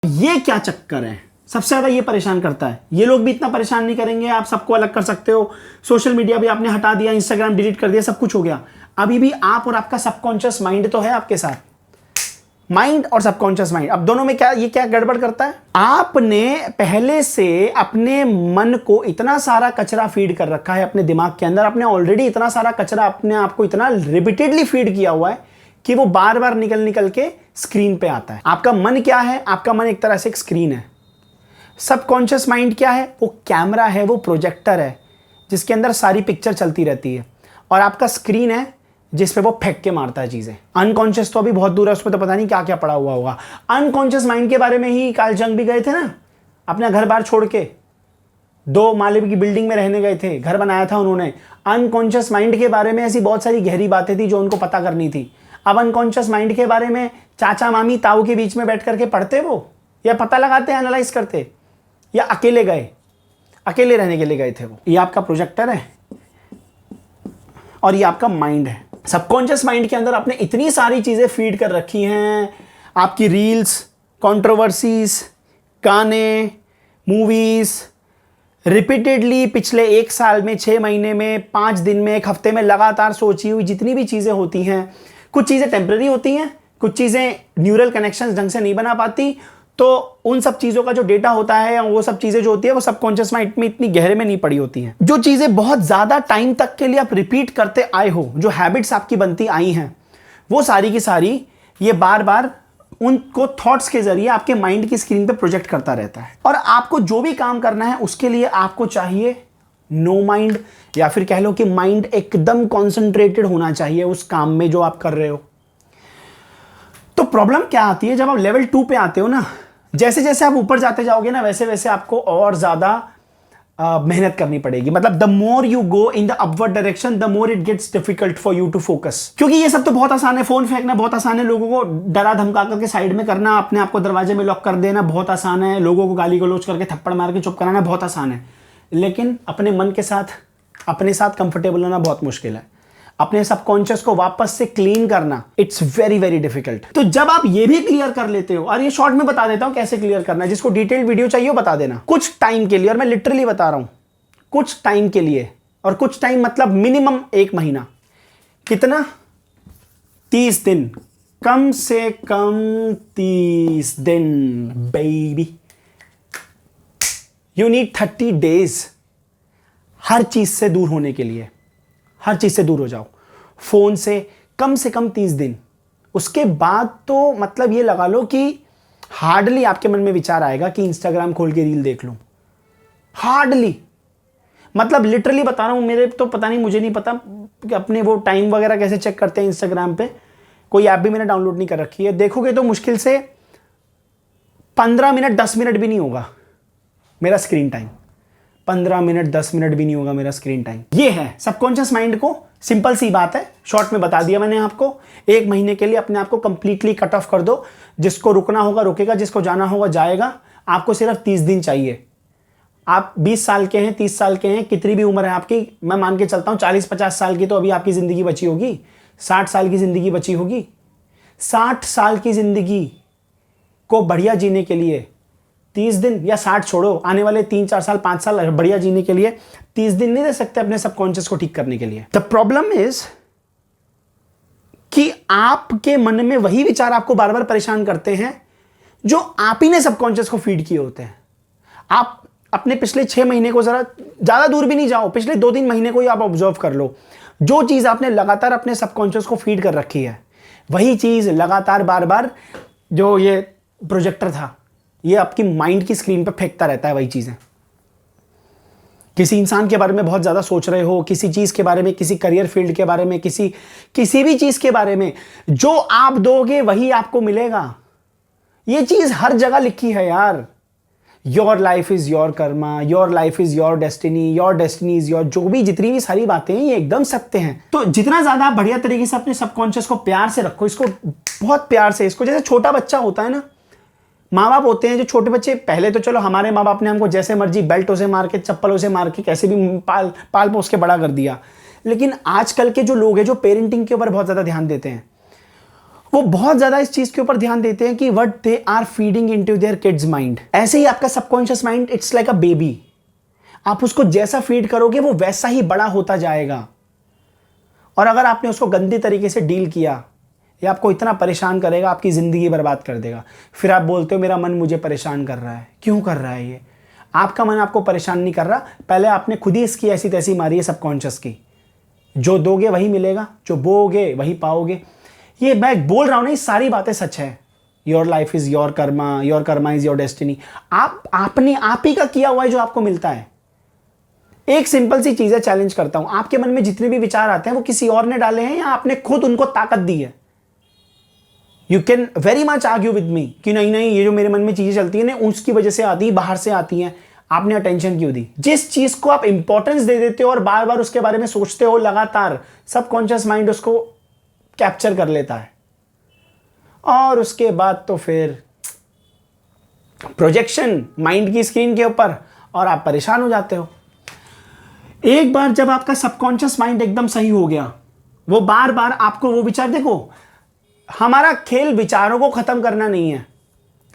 ये क्या चक्कर है, सबसे ज्यादा ये परेशान करता है। ये लोग भी इतना परेशान नहीं करेंगे, आप सबको अलग कर सकते हो, सोशल मीडिया भी आपने हटा दिया, इंस्टाग्राम डिलीट कर दिया, सब कुछ हो गया। अभी भी आप और आपका सबकॉन्शियस माइंड तो है आपके साथ। माइंड और सबकॉन्शियस माइंड, अब दोनों में क्या गड़बड़ करता है। आपने पहले से अपने मन को इतना सारा कचरा फीड कर रखा है अपने दिमाग के अंदर, आपने ऑलरेडी इतना सारा कचरा अपने आप को इतना रिपीटेडली फीड किया हुआ है कि वो बार बार निकल के स्क्रीन पे आता है। आपका मन क्या है, आपका मन एक तरह से एक स्क्रीन है। सबकॉन्शियस माइंड क्या है, वो कैमरा है, वो प्रोजेक्टर है जिसके अंदर सारी पिक्चर चलती रहती है, और आपका स्क्रीन है जिस पे वो फेंक के मारता है चीजें। अनकॉन्शियस तो अभी बहुत दूर है, उसमें तो पता नहीं क्या क्या पड़ा हुआ होगा। अनकॉन्शियस माइंड के बारे में ही कार्ल जंग भी गए थे ना, अपना घर बार छोड़ के 2 माले की बिल्डिंग में रहने गए थे, घर बनाया था उन्होंने। अनकॉन्शियस माइंड के बारे में ऐसी बहुत सारी गहरी बातें थी जो उनको पता करनी थी। अब अनकॉन्शियस माइंड के बारे में चाचा मामी ताऊ के बीच में बैठ करके पढ़ते वो, या पता लगाते, एनालाइज करते, या अकेले गए, अकेले रहने के लिए गए थे वो। ये आपका प्रोजेक्टर है और ये आपका माइंड है। सबकॉन्शियस माइंड के अंदर आपने इतनी सारी चीजें फीड कर रखी हैं, आपकी रील्स, कंट्रोवर्सीज, गाने, मूवीज, रिपीटेडली पिछले 1 साल में, 6 महीने में, 5 दिन में, 1 हफ्ते में लगातार सोची हुई जितनी भी चीजें होती हैं। कुछ चीजें टेम्पररी होती हैं, कुछ चीजें न्यूरल कनेक्शंस ढंग से नहीं बना पाती, तो उन सब चीजों का जो डेटा होता है, वो सब चीजें जो होती है वो सबकॉन्शियस माइंड में इतनी गहरे में नहीं पड़ी होती हैं। जो चीजें बहुत ज्यादा टाइम तक के लिए आप रिपीट करते आए हो, जो हैबिट्स आपकी बनती आई हैं, वो सारी की सारी ये बार बार उनको थॉट्स के जरिए आपके माइंड की स्क्रीन पे प्रोजेक्ट करता रहता है। और आपको जो भी काम करना है उसके लिए आपको चाहिए नो माइंड, या फिर कह लो कि माइंड एकदम कॉन्सेंट्रेटेड होना चाहिए उस काम में जो आप कर रहे हो। तो प्रॉब्लम क्या आती है, जब आप लेवल 2 पे आते हो ना, जैसे जैसे आप ऊपर जाते जाओगे ना, वैसे वैसे आपको और ज्यादा मेहनत करनी पड़ेगी। मतलब the more you go in the upward direction, the more it gets difficult for you to focus. क्योंकि ये सब तो बहुत आसान है, फोन फेंकना बहुत आसान है, लोगों को डरा धमका करके साइड में करना, अपने आप को दरवाजे में लॉक कर देना बहुत आसान है, लोगों को गाली गलौज करके थप्पड़ मार के चुप कराना बहुत आसान है। लेकिन अपने मन के साथ, अपने साथ कंफर्टेबल होना बहुत मुश्किल है। अपने सबकॉन्शियस को वापस से क्लीन करना, इट्स वेरी वेरी डिफिकल्ट। तो जब आप ये भी क्लियर कर लेते हो, और ये शॉर्ट में बता देता हूं कैसे क्लियर करना है, जिसको डिटेल्ड वीडियो चाहिए वो बता देना। कुछ टाइम के लिए, और मैं लिटरली बता रहा हूं, कुछ टाइम के लिए, और कुछ टाइम मतलब मिनिमम 1 महीना, कितना, 30 दिन, कम से कम 30 दिन बेबी। यू नीड 30 डेज हर चीज से दूर होने के लिए। हर चीज से दूर हो जाओ, फोन से कम 30 दिन। उसके बाद तो मतलब ये लगा लो कि हार्डली आपके मन में विचार आएगा कि इंस्टाग्राम खोल के रील देख लूं। हार्डली, मतलब लिटरली बता रहा हूं, मेरे तो पता नहीं, मुझे नहीं पता कि अपने वो टाइम वगैरह कैसे चेक करते हैं इंस्टाग्राम पे। कोई ऐप भी मैंने डाउनलोड नहीं कर रखी है। देखोगे तो मुश्किल से 15 मिनट 10 मिनट भी नहीं होगा मेरा स्क्रीन टाइम। 15 मिनट 10 मिनट भी नहीं होगा मेरा स्क्रीन टाइम। ये है सबकॉन्शियस माइंड को, सिंपल सी बात है, शॉर्ट में बता दिया मैंने आपको। 1 महीने के लिए अपने आप को कंप्लीटली कट ऑफ कर दो। जिसको रुकना होगा रुकेगा, जिसको जाना होगा जाएगा। आपको सिर्फ 30 दिन चाहिए। आप 20 साल के हैं, 30 साल के हैं, कितनी भी उम्र है आपकी, मैं मान के चलता हूं 40-50 साल की तो अभी आपकी जिंदगी बची होगी, 60 साल की जिंदगी बची होगी। 60 साल की जिंदगी को बढ़िया जीने के लिए 30 दिन, या 60 छोड़ो, आने वाले 3-4 साल 5 साल बढ़िया जीने के लिए 30 दिन नहीं दे सकते अपने सबकॉन्शियस को ठीक करने के लिए। द प्रॉब्लम इज कि आपके मन में वही विचार आपको बार बार परेशान करते हैं जो आप ही ने सबकॉन्शियस को फीड किए होते हैं। आप अपने पिछले 6 महीने को, जरा ज्यादा दूर भी नहीं जाओ, पिछले 2-3 महीने को ही आप ऑब्जर्व कर लो। जो चीज आपने लगातार अपने सबकॉन्शियस को फीड कर रखी है, वही चीज लगातार बार बार, जो ये प्रोजेक्टर था, ये आपकी माइंड की स्क्रीन पे फेंकता रहता है वही चीजें। किसी इंसान के बारे में बहुत ज्यादा सोच रहे हो, किसी चीज के बारे में, किसी करियर फील्ड के बारे में, किसी भी चीज के बारे में, जो आप दोगे वही आपको मिलेगा। ये चीज हर जगह लिखी है यार। Your life is your Karma, your life is your destiny is your, जो भी जितनी भी सारी बातें हैं ये एकदम सत्य हैं। तो जितना ज्यादा आप बढ़िया तरीके से अपने सबकॉन्शियस को प्यार से रखो, इसको बहुत प्यार से, इसको जैसे छोटा बच्चा होता है ना, माँ बाप होते हैं जो छोटे बच्चे, पहले तो चलो हमारे माँ बाप ने हमको जैसे मर्जी बेल्टों से मार के, चप्पलों से मार के, कैसे भी पाल पोस के बड़ा कर दिया। लेकिन आजकल के जो लोग हैं जो पेरेंटिंग के ऊपर बहुत ज्यादा ध्यान देते हैं, वो बहुत ज्यादा इस चीज के ऊपर ध्यान देते हैं कि what they are feeding into their kids mind. ऐसे ही आपका subconscious mind it's like a baby, आप उसको जैसा फीड करोगे वो वैसा ही बड़ा होता जाएगा। और अगर आपने उसको गंदी तरीके से डील किया, ये आपको इतना परेशान करेगा, आपकी ज़िंदगी बर्बाद कर देगा। फिर आप बोलते हो मेरा मन मुझे परेशान कर रहा है। क्यों कर रहा है ये? आपका मन आपको परेशान नहीं कर रहा, पहले आपने खुद ही इसकी ऐसी तैसी मारी है सबकॉन्शियस की। जो दोगे वही मिलेगा, जो बोओगे वही पाओगे। ये मैं बोल रहा हूँ ना, ये सारी बातें सच है। Your life is your Karma is your destiny. आपने आप ही का किया हुआ है जो आपको मिलता है। एक सिंपल सी चीज़ है, चैलेंज करता हूँ, आपके मन में जितने भी विचार आते हैं वो किसी और ने डाले हैं या आपने खुद उनको ताकत दी है? You can very much argue with me कि नहीं नहीं, ये जो मेरे मन में चीज़ें चलती हैं ना उसकी वजह से आती है, बाहर से आती हैं। आपने अटेंशन क्यों दी? जिस चीज़ को आप इंपॉर्टेंस दे देते हो और बार बार उसके बारे में सोचते हो लगातार, सबकॉन्शियस माइंड उसको कैप्चर कर लेता है और उसके बाद तो फिर प्रोजेक्शन माइंड की स्क्रीन के ऊपर और आप परेशान हो जाते हो। एक बार जब आपका सबकॉन्शियस माइंड एकदम सही हो गया, वो बार बार आपको वो विचार, देखो हमारा खेल विचारों को खत्म करना नहीं है,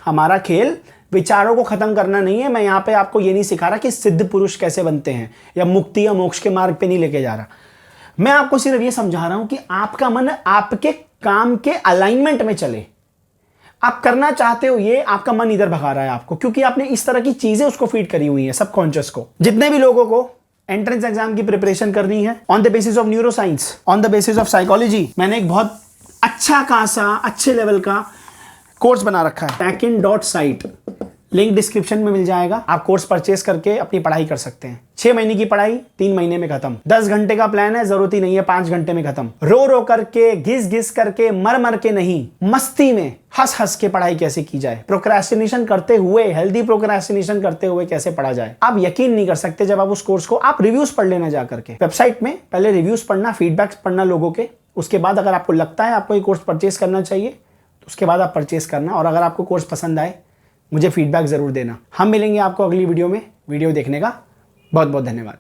हमारा खेल विचारों को खत्म करना नहीं है। मैं यहां पे आपको ये नहीं सिखा रहा कि सिद्ध पुरुष कैसे बनते हैं या मुक्ति या मोक्ष के मार्ग पे नहीं लेके जा रहा। मैं आपको सिर्फ ये समझा रहा हूं कि आपका मन आपके काम के अलाइनमेंट में चले। आप करना चाहते हो ये, आपका मन इधर भगा रहा है आपको, क्योंकि आपने इस तरह की चीजें उसको फीड करी हुई है सबकॉन्शियस को। जितने भी लोगों को एंट्रेंस एग्जाम की प्रिपरेशन करनी है on the basis of neuro science, on the basis of psychology, मैंने एक बहुत अच्छा खासा अच्छे लेवल का कोर्स बना रखा है, Takin.site, लिंक डिस्क्रिप्शन में मिल जाएगा। आप कोर्स परचेस करके अपनी पढ़ाई कर सकते हैं। 6 महीने की पढ़ाई 3 महीने में खत्म। 10 घंटे का प्लान है, जरूरत ही नहीं है 5 घंटे में खत्म। रो रो करके, घिस घिस करके, मर मर के नहीं, मस्ती में हंस हंस के पढ़ाई कैसे की जाए, प्रोक्रेस्टिनेशन करते हुए, हेल्दी प्रोक्रेस्टिनेशन करते हुए कैसे पढ़ा जाए। आप यकीन नहीं कर सकते जब आप उस कोर्स को, आप रिव्यूज पढ़ लेना जा करके वेबसाइट में, पहले रिव्यूज पढ़ना, फीडबैक पढ़ना लोगों के, उसके बाद अगर आपको लगता है आपको ये कोर्स परचेस करना चाहिए तो उसके बाद आप परचेस करना। और अगर आपको कोर्स पसंद आए मुझे फीडबैक ज़रूर देना। हम मिलेंगे आपको अगली वीडियो में। वीडियो देखने का बहुत बहुत धन्यवाद।